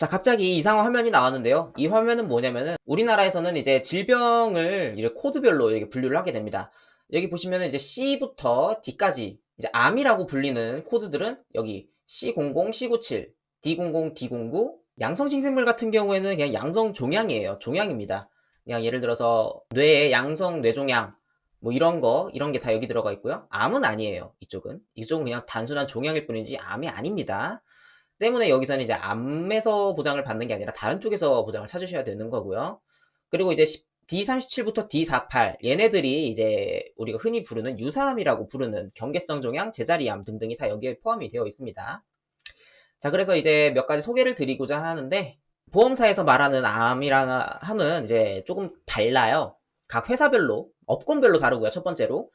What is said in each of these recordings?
자, 갑자기 이상한 화면이 나왔는데요. 이 화면은 뭐냐면은 우리나라에서는 이제 질병을 이제 코드별로 이렇게 분류를 하게 됩니다. 여기 보시면은 이제 C부터 D까지 이제 암이라고 불리는 코드들은 여기 C00, C97, D00, D09, 양성신생물 같은 경우에는 그냥 양성 종양이에요. 종양입니다. 그냥 예를 들어서 뇌의 양성 뇌종양 뭐 이런 게 다 여기 들어가 있고요. 암은 아니에요. 이쪽은 그냥 단순한 종양일 뿐이지 암이 아닙니다. 때문에 여기서는 이제 암에서 보장을 받는 게 아니라 다른 쪽에서 보장을 찾으셔야 되는 거고요. 그리고 이제 D37부터 D48 얘네들이 이제 우리가 흔히 부르는 유사암이라고 부르는 경계성 종양, 제자리암 등등이 다 여기에 포함이 되어 있습니다. 자, 그래서 이제 몇 가지 소개를 드리고자 하는데 보험사에서 말하는 암이랑 함은 이제 조금 달라요. 각 회사별로, 업권별로 다르고요. 첫 번째로.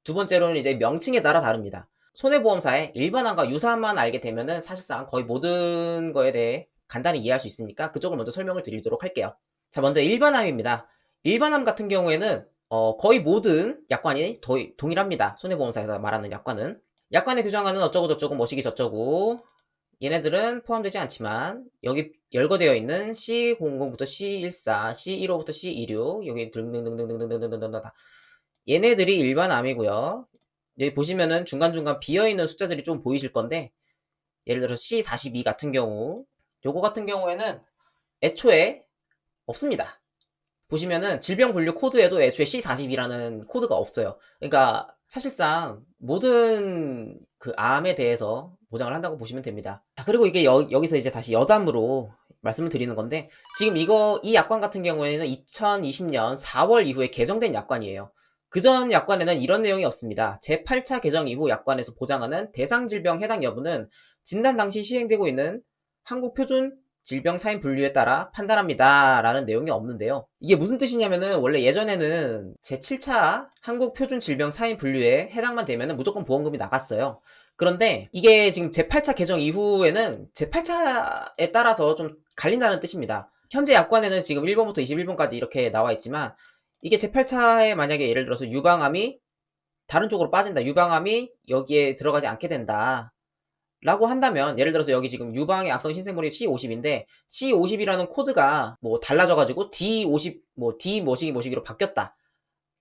두 번째로는 이제 명칭에 따라 다릅니다. 손해보험사의 일반암과 유사암만 알게 되면은 사실상 거의 모든 거에 대해 간단히 이해할 수 있으니까 그쪽을 먼저 설명을 드리도록 할게요. 자, 먼저 일반암입니다. 일반암 같은 경우에는 거의 모든 약관이 동일합니다. 손해보험사에서 말하는 약관은. 약관에 규정하는 어쩌고 저쩌고 뭐시기 저쩌고 얘네들은 포함되지 않지만 여기 열거되어 있는 C00부터 C14, C15부터 C26 여기 등등등등등등등등등 다 얘네들이 일반암이고요. 여기 보시면은 중간중간 비어있는 숫자들이 좀 보이실 건데 예를 들어서 C42 같은 경우 요거 같은 경우에는 애초에 없습니다. 보시면은 질병분류 코드에도 애초에 C42라는 코드가 없어요. 그러니까 사실상 모든 그 암에 대해서 보장을 한다고 보시면 됩니다. 자, 그리고 이게 여기서 이제 다시 여담으로 말씀을 드리는 건데 지금 이 약관 같은 경우에는 2020년 4월 이후에 개정된 약관이에요. 그전 약관에는 이런 내용이 없습니다. 제8차 개정 이후 약관에서 보장하는 대상 질병 해당 여부는 진단 당시 시행되고 있는 한국표준 질병 사인 분류에 따라 판단합니다. 라는 내용이 없는데요. 이게 무슨 뜻이냐면은 원래 예전에는 제7차 한국표준 질병 사인 분류에 해당만 되면은 무조건 보험금이 나갔어요. 그런데 이게 지금 제8차 개정 이후에는 제8차에 따라서 좀 갈린다는 뜻입니다. 현재 약관에는 지금 1번부터 21번까지 이렇게 나와 있지만 이게 제8차에 만약에 예를 들어서 유방암이 다른 쪽으로 빠진다. 유방암이 여기에 들어가지 않게 된다. 라고 한다면 예를 들어서 여기 지금 유방의 악성 신생물이 C50인데 C50이라는 코드가 뭐 달라져가지고 D50 뭐 D 뭐시기로 바뀌었다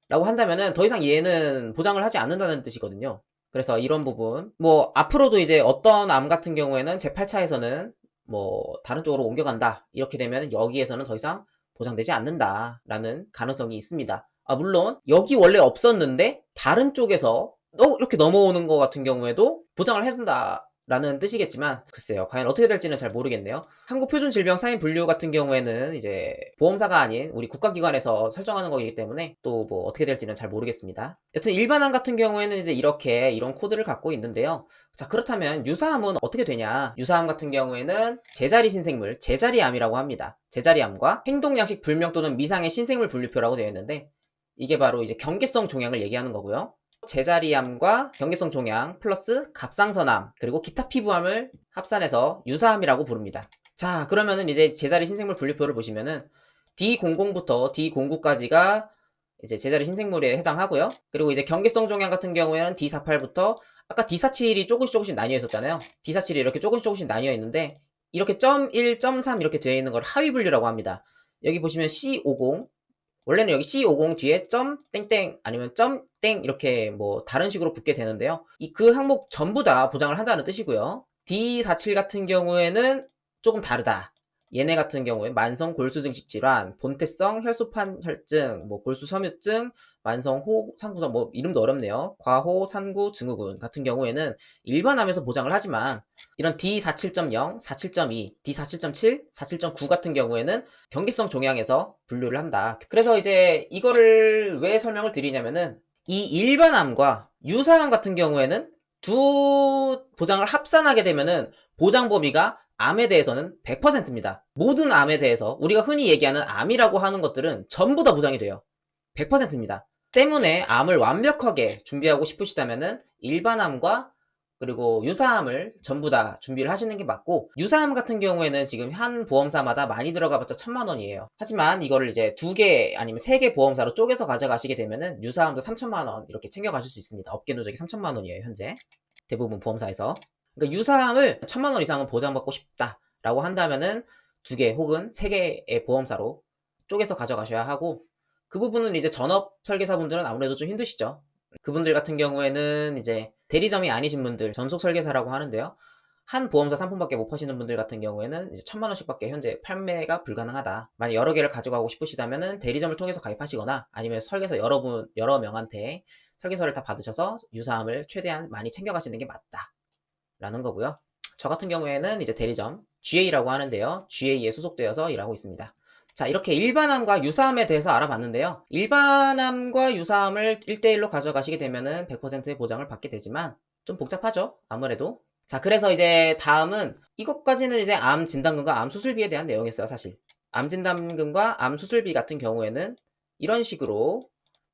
라고 한다면은 더 이상 얘는 보장을 하지 않는다는 뜻이거든요. 그래서 이런 부분 뭐 앞으로도 이제 어떤 암 같은 경우에는 제8차에서는 뭐 다른 쪽으로 옮겨간다 이렇게 되면 여기에서는 더 이상 보장되지 않는다 라는 가능성이 있습니다. 물론 여기 원래 없었는데 다른 쪽에서 이렇게 넘어오는 것 같은 경우에도 보장을 해준다 라는 뜻이겠지만 글쎄요 과연 어떻게 될지는 잘 모르겠네요. 한국표준질병 사인 분류 같은 경우에는 이제 보험사가 아닌 우리 국가기관에서 설정하는 거기 때문에 또 뭐 어떻게 될지는 잘 모르겠습니다. 여튼 일반암 같은 경우에는 이제 이렇게 이런 코드를 갖고 있는데요. 자, 그렇다면 유사암은 어떻게 되냐? 유사암 같은 경우에는 제자리 신생물, 제자리암이라고 합니다. 제자리암과 행동양식 불명 또는 미상의 신생물 분류표라고 되어 있는데 이게 바로 이제 경계성 종양을 얘기하는 거고요. 제자리암과 경계성 종양 플러스 갑상선암 그리고 기타 피부암을 합산해서 유사암이라고 부릅니다. 자, 그러면은 이제 제자리 신생물 분류표를 보시면은 D00부터 D09까지가 이제 제자리 신생물에 해당하고요. 그리고 이제 경계성 종양 같은 경우에는 D48부터 아까 D47이 조금씩 나뉘어 있었잖아요. D47이 이렇게 조금씩 나뉘어 있는데 이렇게 .1, .3 이렇게 되어 있는 걸 하위 분류라고 합니다. 여기 보시면 C50 원래는 여기 C50 뒤에 점 땡땡 아니면 점 땡 이렇게 뭐 다른 식으로 붙게 되는데요. 그 항목 전부 다 보장을 한다는 뜻이고요. D47 같은 경우에는 조금 다르다. 얘네 같은 경우에 만성 골수 증식 질환, 본태성 혈소판 혈증, 뭐 골수 섬유증, 만성 상구성 뭐 이름도 어렵네요. 과호 산구 증후군 같은 경우에는 일반암에서 보장을 하지만 이런 D47.0, 47.2, D47.7, 47.9 같은 경우에는 경계성 종양에서 분류를 한다. 그래서 이제 이거를 왜 설명을 드리냐면은 이 일반암과 유사암 같은 경우에는 두 보장을 합산하게 되면은 보장 범위가 암에 대해서는 100%입니다. 모든 암에 대해서 우리가 흔히 얘기하는 암이라고 하는 것들은 전부 다 보장이 돼요. 100%입니다. 때문에 암을 완벽하게 준비하고 싶으시다면은 일반암과 그리고 유사암을 전부 다 준비를 하시는 게 맞고 유사암 같은 경우에는 지금 한 보험사마다 많이 들어가봤자 1,000만원이에요. 하지만 이거를 이제 2개 아니면 3개 보험사로 쪼개서 가져가시게 되면은 유사암도 3,000만원 이렇게 챙겨가실 수 있습니다. 업계 누적이 3,000만원이에요 현재 대부분 보험사에서. 그러니까 유사암을 1,000만원 이상은 보장받고 싶다 라고 한다면은 2개 혹은 3개의 보험사로 쪼개서 가져가셔야 하고, 그 부분은 이제 전업 설계사분들은 아무래도 좀 힘드시죠. 그분들 같은 경우에는 이제 대리점이 아니신 분들, 전속 설계사라고 하는데요. 한 보험사 상품밖에 못 파시는 분들 같은 경우에는 이제 1,000만 원씩밖에 현재 판매가 불가능하다. 만약 여러 개를 가져가고 싶으시다면은 대리점을 통해서 가입하시거나, 아니면 설계사 여러 명한테 설계서를 다 받으셔서 유사함을 최대한 많이 챙겨가시는 게 맞다. 라는 거고요. 저 같은 경우에는 이제 대리점 GA라고 하는데요. GA에 소속되어서 일하고 있습니다. 자, 이렇게 일반암과 유사암에 대해서 알아봤는데요. 일반암과 유사암을 1대1로 가져가시게 되면은 100%의 보장을 받게 되지만 좀 복잡하죠, 아무래도. 자, 그래서 이제 다음은 이것까지는 이제 암 진단금과 암 수술비에 대한 내용이었어요, 사실. 암 진단금과 암 수술비 같은 경우에는 이런 식으로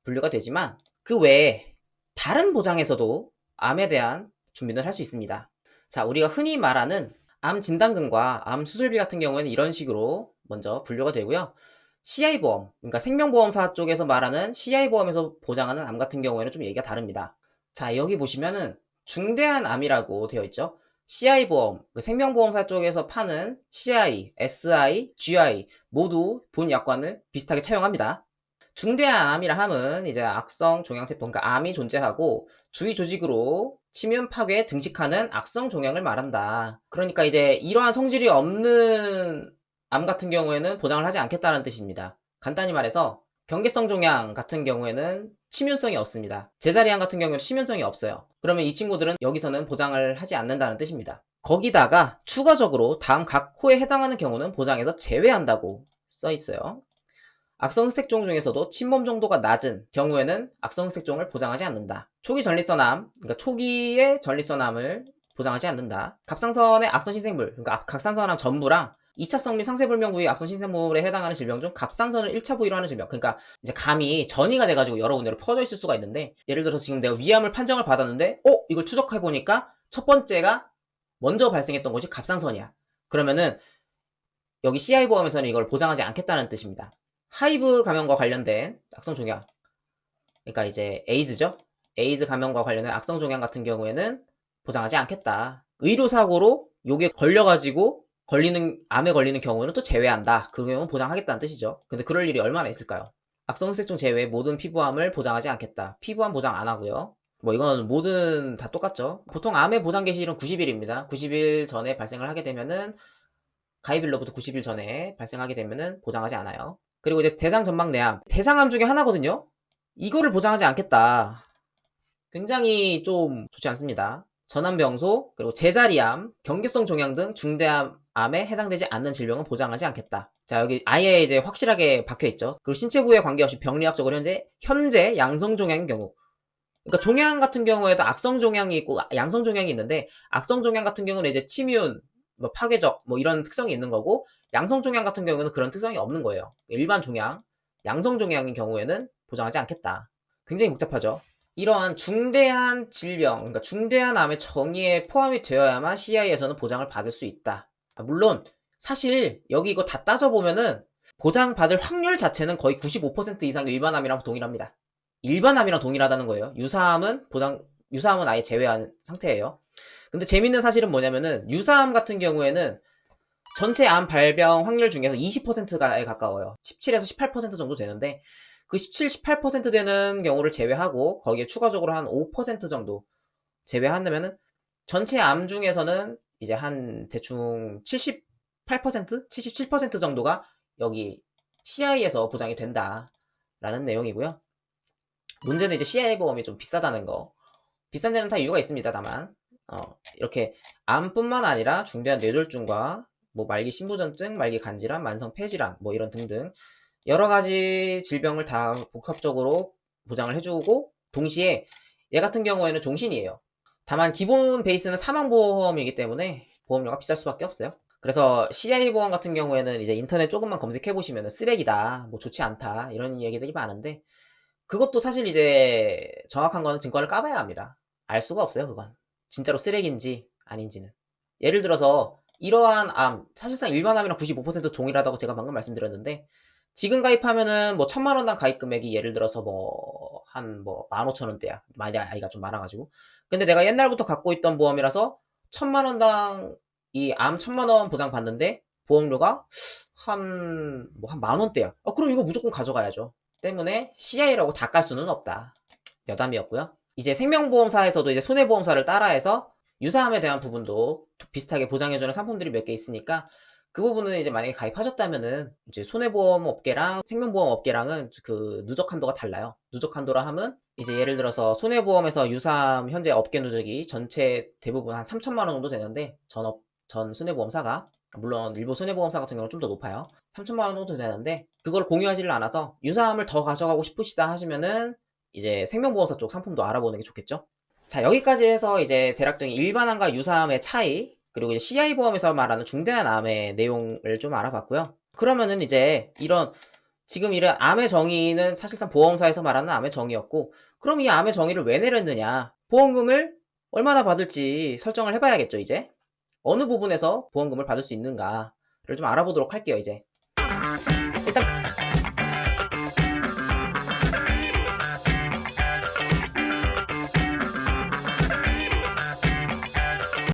분류가 되지만, 그 외에 다른 보장에서도 암에 대한 준비를 할 수 있습니다. 자, 우리가 흔히 말하는 암 진단금과 암 수술비 같은 경우에는 이런 식으로 먼저 분류가 되고요. CI보험, 그러니까 생명보험사 쪽에서 말하는 CI보험에서 보장하는 암 같은 경우에는 좀 얘기가 다릅니다. 자, 여기 보시면은 중대한 암이라고 되어 있죠. CI보험, 그 생명보험사 쪽에서 파는 CI, SI, GI 모두 본 약관을 비슷하게 차용합니다. 중대한 암이라 함은 이제 악성 종양세포, 그러니까 암이 존재하고 주위 조직으로 침윤 파괴 증식하는 악성 종양을 말한다. 그러니까 이제 이러한 성질이 없는 암 같은 경우에는 보장을 하지 않겠다는 뜻입니다. 간단히 말해서 경계성 종양 같은 경우에는 침윤성이 없습니다. 제자리암 같은 경우에는 침윤성이 없어요. 그러면 이 친구들은 여기서는 보장을 하지 않는다는 뜻입니다. 거기다가 추가적으로 다음 각 코에 해당하는 경우는 보장에서 제외한다고 써 있어요. 악성흑색종 중에서도 침범 정도가 낮은 경우에는 악성흑색종을 보장하지 않는다. 초기 전립선암, 그러니까 초기의 전립선암을 보장하지 않는다. 갑상선의 악성신생물, 그러니까 갑상선암 전부랑 2차성 및 상세불명 부위 악성신생물에 해당하는 질병 중 갑상선을 1차 부위로 하는 질병, 그러니까 이제 감이 전이가 돼가지고 여러 군데로 퍼져 있을 수가 있는데, 예를 들어서 지금 내가 위암을 판정을 받았는데 이걸 추적해보니까 첫 번째가 먼저 발생했던 것이 갑상선이야. 그러면은 여기 CI보험에서는 이걸 보장하지 않겠다는 뜻입니다. 하이브 감염과 관련된 악성 종양, 그러니까 이제 에이즈죠. 에이즈 감염과 관련된 악성 종양 같은 경우에는 보장하지 않겠다. 의료사고로 요게 걸려가지고 암에 걸리는 경우는 또 제외한다. 그 경우는 보장하겠다는 뜻이죠. 근데 그럴 일이 얼마나 있을까요? 악성흑색종 제외 모든 피부암을 보장하지 않겠다. 피부암 보장 안 하고요. 뭐 이건 모든 다 똑같죠. 보통 암의 보장 개시일은 90일입니다. 90일 전에 발생을 하게 되면은, 가입일로부터 90일 전에 발생하게 되면은 보장하지 않아요. 그리고 이제 대장전막내암, 대상암 중에 하나거든요. 이거를 보장하지 않겠다. 굉장히 좀 좋지 않습니다. 전암병소, 그리고 제자리암, 경계성 종양 등 중대암에 해당되지 않는 질병은 보장하지 않겠다. 자, 여기 아예 이제 확실하게 박혀있죠. 그리고 신체 부위에 관계없이 병리학적으로 현재 양성 종양인 경우, 그러니까 종양 같은 경우에도 악성 종양이 있고 양성 종양이 있는데, 악성 종양 같은 경우는 이제 침윤, 뭐 파괴적, 뭐 이런 특성이 있는 거고, 양성 종양 같은 경우는 그런 특성이 없는 거예요. 일반 종양, 양성 종양인 경우에는 보장하지 않겠다. 굉장히 복잡하죠. 이러한 중대한 질병, 그러니까 중대한 암의 정의에 포함이 되어야만 CI에서는 보장을 받을 수 있다. 물론 사실 여기 이거 다 따져보면은 보장받을 확률 자체는 거의 95% 이상 일반암이랑 동일합니다. 일반암이랑 동일하다는 거예요. 유사암은 아예 제외한 상태예요. 근데 재밌는 사실은 뭐냐면은 유사암 같은 경우에는 전체 암 발병 확률 중에서 20%에 가까워요. 17에서 18% 정도 되는데, 그 17, 18% 되는 경우를 제외하고 거기에 추가적으로 한 5% 정도 제외한다면은 전체 암 중에서는 이제 한 대충 78%? 77% 정도가 여기 CI에서 보장이 된다라는 내용이고요. 문제는 이제 CI 보험이 좀 비싸다는 거. 비싼 데는 다 이유가 있습니다. 다만 이렇게 암뿐만 아니라 중대한 뇌졸중과 뭐 말기 심부전증, 말기 간질환, 만성 폐질환, 뭐 이런 등등 여러 가지 질병을 다 복합적으로 보장을 해주고, 동시에 얘 같은 경우에는 종신이에요. 다만 기본 베이스는 사망보험이기 때문에 보험료가 비쌀 수밖에 없어요. 그래서 CI 보험 같은 경우에는 이제 인터넷 조금만 검색해 보시면 쓰레기다, 뭐 좋지 않다 이런 얘기들이 많은데, 그것도 사실 이제 정확한 거는 증권을 까봐야 합니다. 알 수가 없어요, 그건. 진짜로 쓰레기인지 아닌지는. 예를 들어서 이러한 암, 사실상 일반 암이랑 95% 동일하다고 제가 방금 말씀드렸는데, 지금 가입하면은 뭐 1,000만원당 가입 금액이 예를 들어서 뭐 한 뭐 15,000원대야. 많이 아이가 좀 많아가지고. 근데 내가 옛날부터 갖고 있던 보험이라서 1,000만원당 이 암 1,000만원 보장 받는데 보험료가 한 10,000원대야. 그럼 이거 무조건 가져가야죠. 때문에 CI라고 다 깔 수는 없다. 여담이었고요. 이제 생명보험사에서도 이제 손해보험사를 따라해서 유사함에 대한 부분도 비슷하게 보장해주는 상품들이 몇 개 있으니까 그 부분은 이제 만약에 가입하셨다면은 이제 손해보험 업계랑 생명보험 업계랑은 그 누적 한도가 달라요. 누적 한도라 하면 이제 예를 들어서 손해보험에서 유사함 현재 업계 누적이 전체 대부분 한 3천만 원 정도 되는데 전 손해보험사가 물론 일부 손해보험사 같은 경우는 좀 더 높아요. 3천만 원 정도 되는데 그걸 공유하지를 않아서 유사함을 더 가져가고 싶으시다 하시면은 이제 생명보험사 쪽 상품도 알아보는 게 좋겠죠. 자, 여기까지 해서 이제 대략적인 일반암과 유사암의 차이, 그리고 이제 CI 보험에서 말하는 중대한 암의 내용을 좀 알아봤고요. 그러면은 이제 지금 이런 암의 정의는 사실상 보험사에서 말하는 암의 정의였고, 그럼 이 암의 정의를 왜 내렸느냐? 보험금을 얼마나 받을지 설정을 해봐야겠죠, 이제. 어느 부분에서 보험금을 받을 수 있는가를 좀 알아보도록 할게요, 이제.